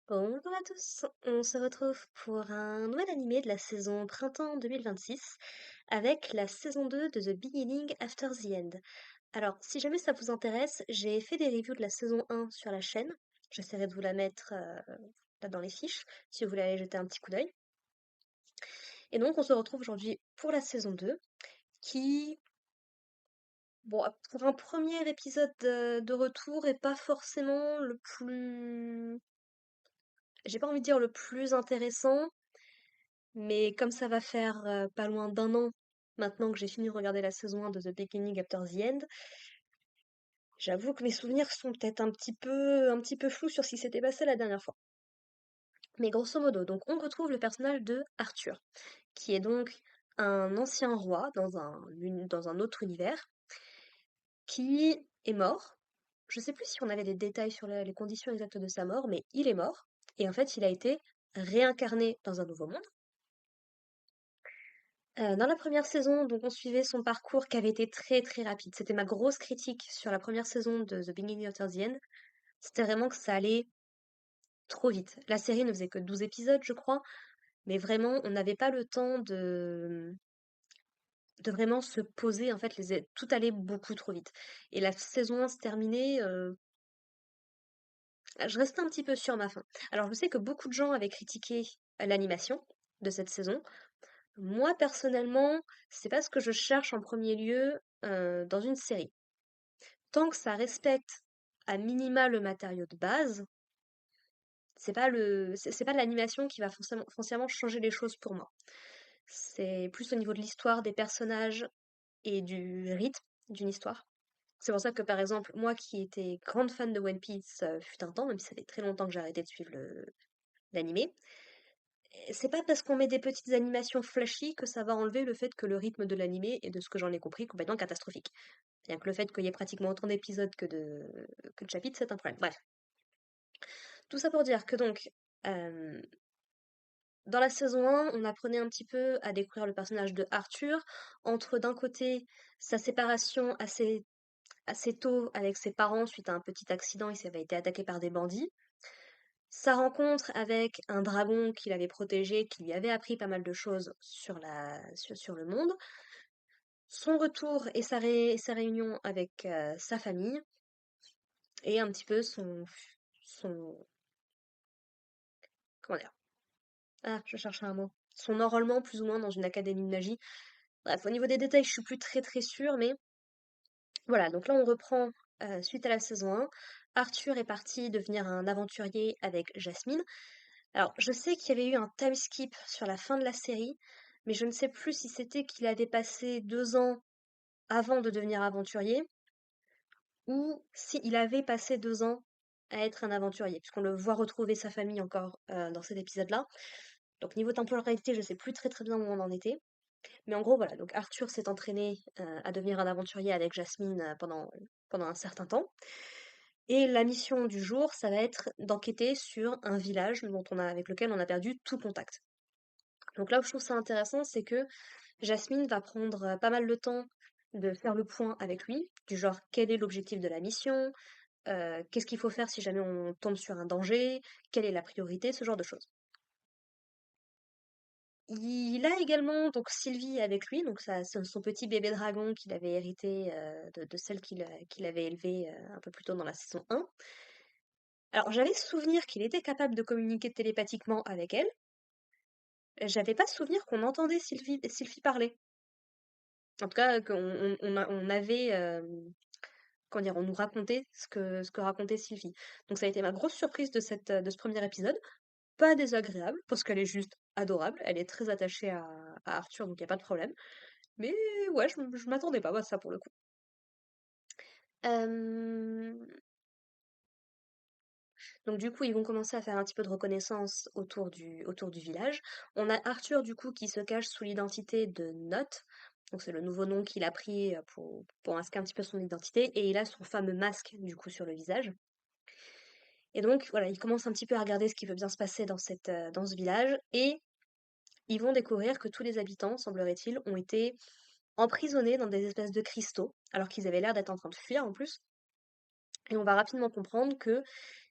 Bonjour à tous, on se retrouve pour un nouvel animé de la saison printemps 2026 avec la saison 2 de The Beginning After the End. Alors, si jamais ça vous intéresse, j'ai fait des reviews de la saison 1 sur la chaîne. J'essaierai de vous la mettre là dans les fiches si vous voulez aller jeter un petit coup d'œil. Et donc, on se retrouve aujourd'hui pour la saison 2 qui, bon, pour un premier épisode de retour, est pas forcément le plus. J'ai pas envie de dire le plus intéressant. Mais comme ça va faire pas loin d'un an maintenant que j'ai fini de regarder la saison 1 de The Beginning After the End, j'avoue que mes souvenirs sont peut-être un petit peu flous sur ce qui s'était passé la dernière fois. Mais grosso modo, donc on retrouve le personnage de Arthur, qui est donc un ancien roi dans un autre univers, qui est mort. Je sais plus si on avait des détails sur les conditions exactes de sa mort, mais il est mort. Et en fait, il a été réincarné dans un nouveau monde. Dans la première saison, donc on suivait son parcours qui avait été très très rapide. C'était ma grosse critique sur la première saison de The Beginning After the End. C'était vraiment que ça allait trop vite. La série ne faisait que 12 épisodes, je crois, mais vraiment, on n'avait pas le temps de vraiment se poser. En fait, tout allait beaucoup trop vite. Et la saison 1 se terminait, je restais un petit peu sur ma faim. Alors, je sais que beaucoup de gens avaient critiqué l'animation de cette saison. Moi, personnellement, c'est pas ce que je cherche en premier lieu dans une série. Tant que ça respecte à minima le matériau de base, c'est pas l'animation qui va foncièrement changer les choses pour moi. C'est plus au niveau de l'histoire, des personnages et du rythme d'une histoire. C'est pour ça que, par exemple, moi qui étais grande fan de One Piece fut un temps, même si ça fait très longtemps que j'ai arrêté de suivre l'animé, c'est pas parce qu'on met des petites animations flashy que ça va enlever le fait que le rythme de l'animé est, de ce que j'en ai compris, complètement catastrophique. Bien que le fait qu'il y ait pratiquement autant d'épisodes que de chapitres, c'est un problème. Bref. Tout ça pour dire que donc, euh, dans la saison 1, on apprenait un petit peu à découvrir le personnage de Arthur, entre d'un côté sa séparation assez tôt avec ses parents suite à un petit accident, il avait été attaqué par des bandits, sa rencontre avec un dragon qu'il avait protégé, qui lui avait appris pas mal de choses sur le monde, son retour et sa réunion avec sa famille, et un petit peu son, comment dire, ah, je cherchais un mot. Son enrôlement plus ou moins dans une académie de magie. Bref, au niveau des détails, je suis plus très très sûre, mais voilà. Donc là, on reprend suite à la saison 1. Arthur est parti devenir un aventurier avec Jasmine. Alors, je sais qu'il y avait eu un time skip sur la fin de la série, mais je ne sais plus si c'était qu'il avait passé 2 ans avant de devenir aventurier, ou s'il avait passé 2 ans à être un aventurier, puisqu'on le voit retrouver sa famille encore dans cet épisode-là. Donc niveau temporalité, je sais plus très très bien où on en était. Mais en gros, voilà, donc Arthur s'est entraîné à devenir un aventurier avec Jasmine pendant un certain temps. Et la mission du jour, ça va être d'enquêter sur un village avec lequel on a perdu tout contact. Donc là où je trouve ça intéressant, c'est que Jasmine va prendre pas mal de temps de faire le point avec lui, du genre quel est l'objectif de la mission, qu'est-ce qu'il faut faire si jamais on tombe sur un danger, quelle est la priorité, ce genre de choses. Il a également donc Sylvie avec lui, donc ça, c'est son petit bébé dragon qu'il avait hérité de celle qu'il avait élevée un peu plus tôt dans la saison 1. Alors j'avais souvenir qu'il était capable de communiquer télépathiquement avec elle. J'avais pas souvenir qu'on entendait Sylvie parler. En tout cas, on avait, comment dire, on nous racontait ce que racontait Sylvie. Donc ça a été ma grosse surprise de ce premier épisode. Pas désagréable, parce qu'elle est juste adorable. Elle est très attachée à Arthur, donc il n'y a pas de problème. Mais ouais, je m'attendais pas à ça pour le coup. Euh, Donc du coup, ils vont commencer à faire un petit peu de reconnaissance autour du village. On a Arthur du coup qui se cache sous l'identité de Note. Donc c'est le nouveau nom qu'il a pris pour masquer un petit peu son identité. Et il a son fameux masque du coup sur le visage. Et donc voilà, il commence un petit peu à regarder ce qui veut bien se passer dans ce village. Et ils vont découvrir que tous les habitants, semblerait-il, ont été emprisonnés dans des espèces de cristaux, alors qu'ils avaient l'air d'être en train de fuir en plus. Et on va rapidement comprendre que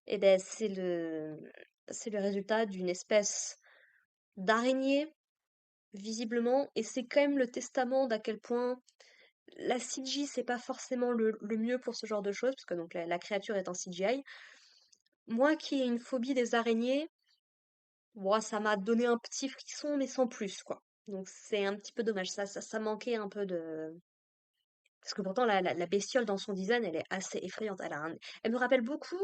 eh ben, c'est le résultat d'une espèce d'araignée, visiblement, et c'est quand même le testament d'à quel point la CG, c'est pas forcément le mieux pour ce genre de choses, parce que donc la créature est en CGI. Moi qui ai une phobie des araignées, moi, ça m'a donné un petit frisson, mais sans plus, quoi. Donc c'est un petit peu dommage, ça manquait un peu de... Parce que pourtant, la bestiole dans son design, elle est assez effrayante. Elle me rappelle beaucoup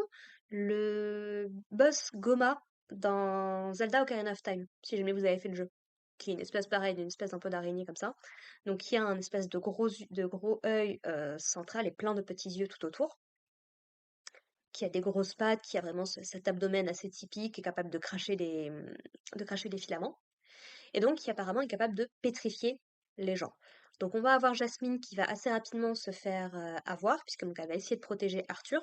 le boss Goma dans Zelda Ocarina of Time, si jamais vous avez fait le jeu. Qui est une espèce pareille, une espèce un peu d'araignée comme ça. Donc qui a un espèce de gros œil central et plein de petits yeux tout autour. Qui a des grosses pattes, qui a vraiment cet abdomen assez typique, qui est capable de cracher des filaments. Et donc qui apparemment est capable de pétrifier les gens. Donc on va avoir Jasmine qui va assez rapidement se faire avoir, puisque donc elle va essayer de protéger Arthur,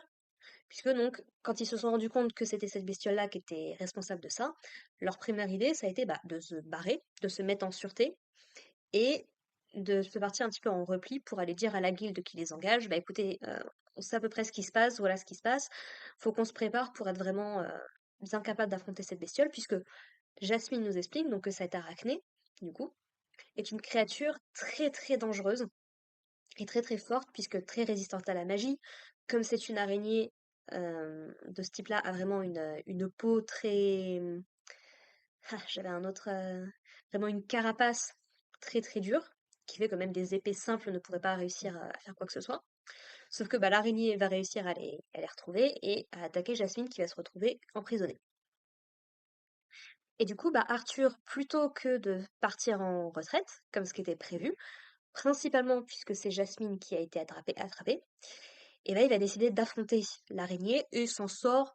puisque donc quand ils se sont rendus compte que c'était cette bestiole-là qui était responsable de ça, leur première idée ça a été de se barrer, de se mettre en sûreté, et de se partir un petit peu en repli pour aller dire à la guilde qui les engage, bah écoutez, on sait à peu près ce qui se passe, voilà ce qui se passe, faut qu'on se prépare pour être vraiment bien capable d'affronter cette bestiole, puisque Jasmine nous explique donc que cette arachné, du coup, est une créature très très dangereuse et très très forte puisque très résistante à la magie. Comme c'est une araignée de ce type-là, a vraiment une peau très... j'avais un autre... vraiment une carapace très très dure qui fait que même des épées simples ne pourraient pas réussir à faire quoi que ce soit. Sauf que l'araignée va réussir à les retrouver et à attaquer Jasmine qui va se retrouver emprisonnée. Et du coup, Arthur, plutôt que de partir en retraite, comme ce qui était prévu, principalement puisque c'est Jasmine qui a été attrapée, et il va décider d'affronter l'araignée et s'en sort,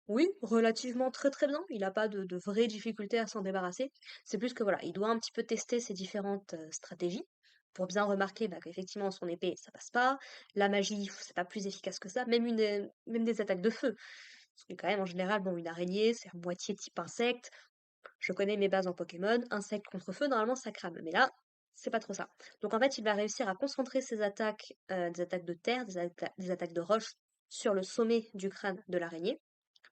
oui, relativement très très bien. Il n'a pas de vraies difficultés à s'en débarrasser. C'est plus que voilà, il doit un petit peu tester ses différentes stratégies pour bien remarquer qu'effectivement son épée ça passe pas, la magie c'est pas plus efficace que ça, même des attaques de feu. Parce que quand même en général, bon, une araignée c'est à moitié type insecte, je connais mes bases en Pokémon, insecte contre feu, normalement ça crame. Mais là, c'est pas trop ça. Donc en fait, il va réussir à concentrer ses attaques, des attaques de terre, des attaques de roche, sur le sommet du crâne de l'araignée.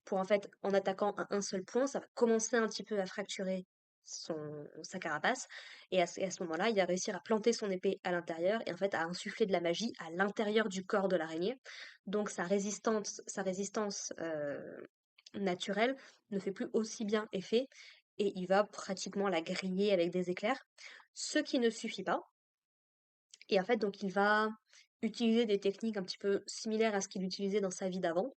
Pour en fait, en attaquant à un seul point, ça va commencer un petit peu à fracturer sa carapace. Et à ce moment-là, il va réussir à planter son épée à l'intérieur et en fait à insuffler de la magie à l'intérieur du corps de l'araignée. Donc sa résistance naturelle ne fait plus aussi bien effet et il va pratiquement la griller avec des éclairs, ce qui ne suffit pas. Et en fait, donc il va utiliser des techniques un petit peu similaires à ce qu'il utilisait dans sa vie d'avant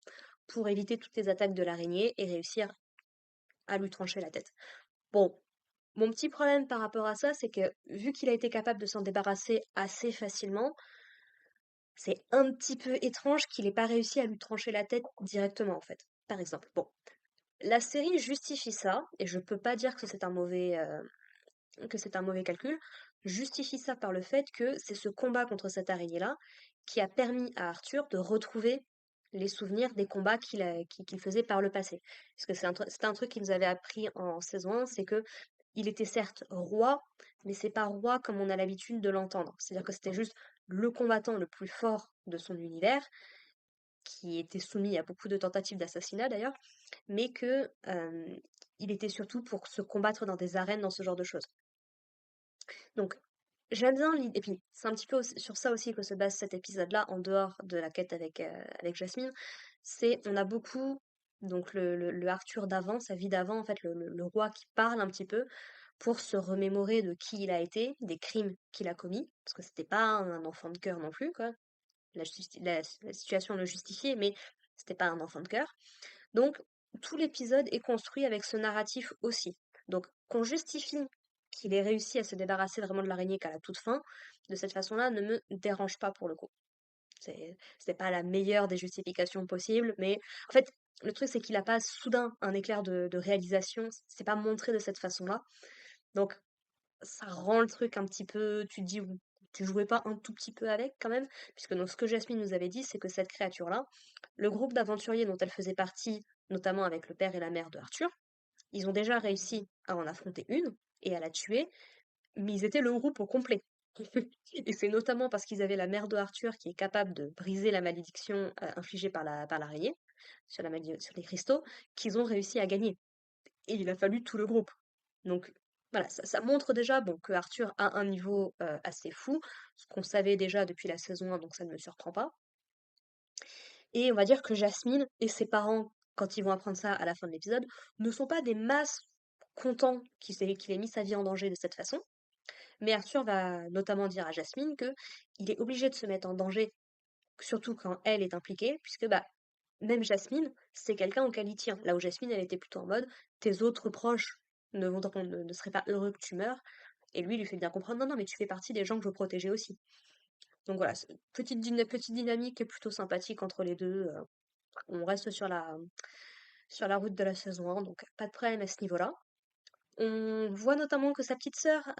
pour éviter toutes les attaques de l'araignée et réussir à lui trancher la tête. Bon, mon petit problème par rapport à ça, c'est que vu qu'il a été capable de s'en débarrasser assez facilement, c'est un petit peu étrange qu'il n'ait pas réussi à lui trancher la tête directement en fait. Par exemple, bon, la série justifie ça, et je peux pas dire que c'est un mauvais calcul, justifie ça par le fait que c'est ce combat contre cette araignée-là qui a permis à Arthur de retrouver les souvenirs des combats qu'il faisait par le passé. Parce que c'était un truc qu'il nous avait appris en saison 1, c'est que il était certes roi, mais c'est pas roi comme on a l'habitude de l'entendre. C'est-à-dire que c'était juste le combattant le plus fort de son univers, qui était soumis à beaucoup de tentatives d'assassinat d'ailleurs, mais que il était surtout pour se combattre dans des arènes, dans ce genre de choses. Donc, j'aime bien l'idée, et puis c'est un petit peu sur ça aussi que se base cet épisode-là, en dehors de la quête avec Jasmine, c'est, on a beaucoup, donc le Arthur d'avant, sa vie d'avant, en fait, le roi qui parle un petit peu pour se remémorer de qui il a été, des crimes qu'il a commis, parce que c'était pas un enfant de cœur non plus, quoi. La situation le justifiait, mais c'était pas un enfant de cœur. Donc, tout l'épisode est construit avec ce narratif aussi. Donc, qu'on justifie qu'il ait réussi à se débarrasser vraiment de l'araignée qu'à la toute fin, de cette façon-là, ne me dérange pas pour le coup. C'est pas la meilleure des justifications possibles, mais en fait, le truc, c'est qu'il a pas soudain un éclair de réalisation, c'est pas montré de cette façon-là. Donc, ça rend le truc un petit peu, tu te dis, tu jouais pas un tout petit peu avec quand même, puisque donc ce que Jasmine nous avait dit, c'est que cette créature-là, le groupe d'aventuriers dont elle faisait partie, notamment avec le père et la mère de Arthur, ils ont déjà réussi à en affronter une et à la tuer, mais ils étaient le groupe au complet. Et c'est notamment parce qu'ils avaient la mère de Arthur qui est capable de briser la malédiction infligée par l'araignée. sur la magie, sur les cristaux, qu'ils ont réussi à gagner. Et il a fallu tout le groupe. Donc voilà, ça montre déjà bon, que Arthur a un niveau assez fou, ce qu'on savait déjà depuis la saison 1, donc ça ne me surprend pas. Et on va dire que Jasmine et ses parents, quand ils vont apprendre ça à la fin de l'épisode, ne sont pas des masses contents qu'il ait mis sa vie en danger de cette façon. Mais Arthur va notamment dire à Jasmine que il est obligé de se mettre en danger, surtout quand elle est impliquée, puisque bah même Jasmine, c'est quelqu'un auquel il tient. Là où Jasmine, elle était plutôt en mode tes autres proches ne seraient pas heureux que tu meurs. Et lui lui fait bien comprendre non, non, mais tu fais partie des gens que je veux protéger aussi. Donc voilà, petite dynamique plutôt sympathique entre les deux. On reste sur la route de la saison 1, donc pas de problème à ce niveau-là. On voit notamment que sa petite sœur,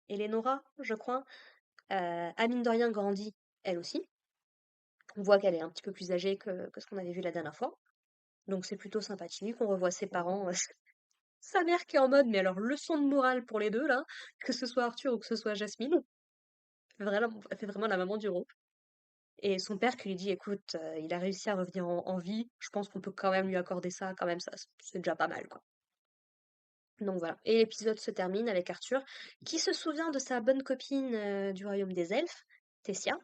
Eleonora, je crois, a mine de rien grandi, elle aussi. On voit qu'elle est un petit peu plus âgée que ce qu'on avait vu la dernière fois. Donc c'est plutôt sympathique. On revoit ses parents, sa mère qui est en mode, mais alors leçon de morale pour les deux là, que ce soit Arthur ou que ce soit Jasmine. Vraiment, elle fait vraiment la maman du groupe. Et son père qui lui dit, écoute, il a réussi à revenir en vie, je pense qu'on peut quand même lui accorder ça, quand même, ça, c'est déjà pas mal, quoi. Donc voilà. Et l'épisode se termine avec Arthur, qui se souvient de sa bonne copine du royaume des elfes, Tessia.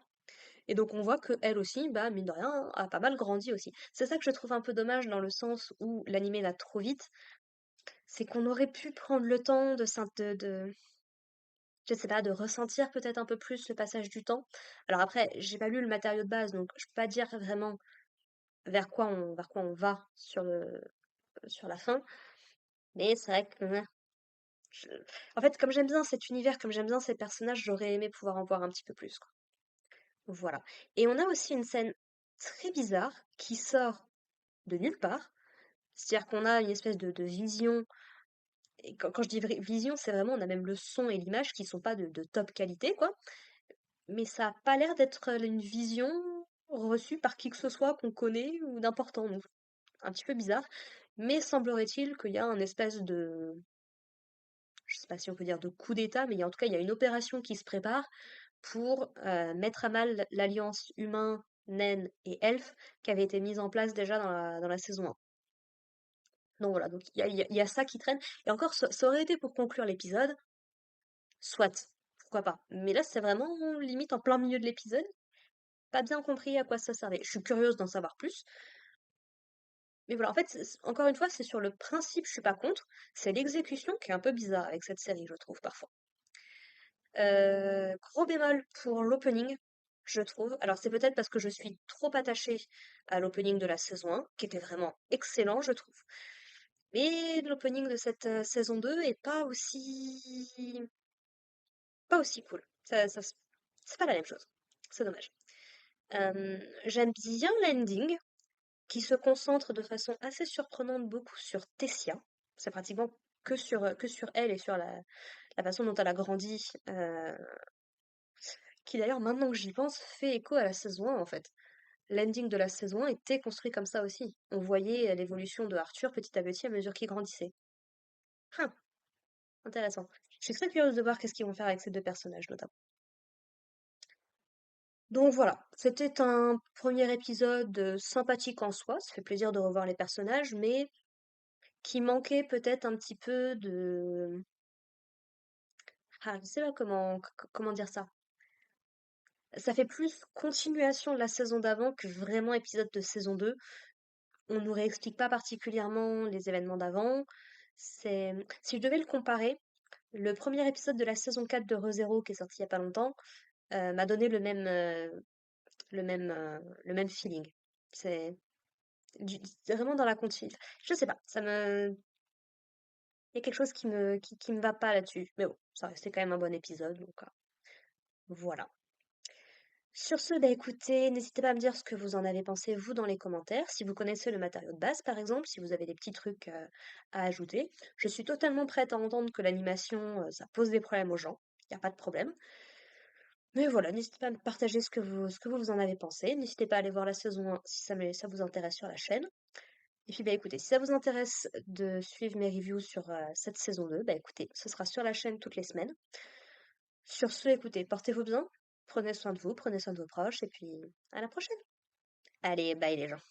Et donc on voit que elle aussi, bah mine de rien, a pas mal grandi aussi. C'est ça que je trouve un peu dommage dans le sens où l'animé va trop vite, c'est qu'on aurait pu prendre le temps je sais pas, de ressentir peut-être un peu plus le passage du temps. Alors après, j'ai pas lu le matériau de base, donc je peux pas dire vraiment vers quoi on va sur la fin. Mais c'est vrai que, je- en fait, comme j'aime bien cet univers, comme j'aime bien ces personnages, j'aurais aimé pouvoir en voir un petit peu plus, quoi. Voilà. Et on a aussi une scène très bizarre qui sort de nulle part. C'est-à-dire qu'on a une espèce de vision. Et quand je dis vision, c'est vraiment, on a même le son et l'image qui sont pas de top qualité, quoi. Mais ça a pas l'air d'être une vision reçue par qui que ce soit qu'on connaît ou d'important. Donc, un petit peu bizarre. Mais semblerait-il qu'il y a un espèce de, je sais pas si on peut dire de coup d'État, mais en tout cas, il y a une opération qui se prépare pour mettre à mal l'alliance humain, naine et elfe qui avait été mise en place déjà dans la saison 1. Donc voilà, donc il y a ça qui traîne. Et encore, ça aurait été pour conclure l'épisode, soit, pourquoi pas. Mais là, c'est vraiment limite en plein milieu de l'épisode, pas bien compris à quoi ça servait. Je suis curieuse d'en savoir plus. Mais voilà, en fait, encore une fois, c'est sur le principe, je suis pas contre. C'est l'exécution qui est un peu bizarre avec cette série, je trouve, parfois. Gros bémol pour l'opening, je trouve. Alors c'est peut-être parce que je suis trop attachée à l'opening de la saison 1, qui était vraiment excellent, je trouve. Mais l'opening de cette saison 2 est pas aussi cool. C'est pas la même chose. C'est dommage. J'aime bien l'ending, qui se concentre de façon assez surprenante beaucoup sur Tessia. C'est pratiquement que sur elle et sur la façon dont elle a grandi, qui d'ailleurs, maintenant que j'y pense, fait écho à la saison 1 en fait. L'ending de la saison 1 était construit comme ça aussi. On voyait l'évolution de Arthur petit à petit à mesure qu'il grandissait. Ah, intéressant. Je suis très curieuse de voir qu'est-ce qu'ils vont faire avec ces deux personnages notamment. Donc voilà, c'était un premier épisode sympathique en soi, ça fait plaisir de revoir les personnages, mais qui manquait peut-être un petit peu de... Ah, je sais pas comment dire ça. Ça fait plus continuation de la saison d'avant que vraiment épisode de saison 2. On nous réexplique pas particulièrement les événements d'avant. Si je devais le comparer, le premier épisode de la saison 4 de ReZero qui est sorti il y a pas longtemps m'a donné le même feeling. C'est c'est vraiment dans la continuité. Je sais pas, il y a quelque chose qui me va pas là-dessus. Mais bon, ça restait quand même un bon épisode, donc voilà. Sur ce, bah écoutez, n'hésitez pas à me dire ce que vous en avez pensé, vous, dans les commentaires. Si vous connaissez le matériau de base, par exemple, si vous avez des petits trucs à ajouter. Je suis totalement prête à entendre que l'animation, ça pose des problèmes aux gens. Il n'y a pas de problème. Mais voilà, n'hésitez pas à me partager ce que vous en avez pensé. N'hésitez pas à aller voir la saison 1 si ça vous intéresse sur la chaîne. Et puis, bah écoutez, si ça vous intéresse de suivre mes reviews sur cette saison 2, bah écoutez, ce sera sur la chaîne toutes les semaines. Sur ce, écoutez, portez-vous bien, prenez soin de vous, prenez soin de vos proches, et puis à la prochaine. Allez, bye les gens.